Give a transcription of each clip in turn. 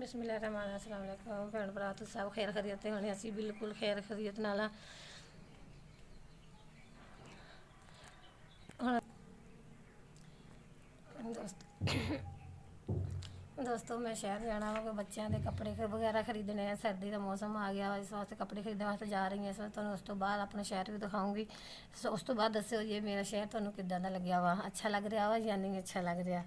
बिस्मिल्लाहिर्रहमानिर्रहीम। अस्सलाम वालेकुम भैन भरा, तुम सब खैर खरीदते होने, असी बिल्कुल खैर खरीद नाला दोस्तों मैं शहर जाना वा, बच्चों के कपड़े वगैरह खरीदने हैं। सर्दी का मौसम आ गया, इस वास्ते कपड़े खरीदने वास्ते जा रही हैं। तो उस तो बाद अपना शहर भी दिखाऊंगी। उस तो बाद दस्यो ये मेरा शहर तुहानू किदां दा लग्या वा, अच्छा लग रहा वा या नहीं अच्छा लग रहा।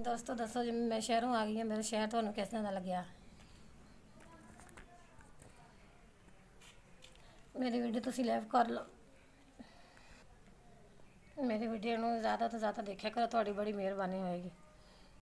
दोस्तों दसो जी मैं शहरों आ गई हूँ, मेरा शहर तुहानू किस तरह का लग्या। मेरी वीडियो तुसी लाइव कर लो, मेरी वीडियो नू ज़्यादा तो ज़्यादा देखा करो, थोड़ी बड़ी मेहरबानी होएगी।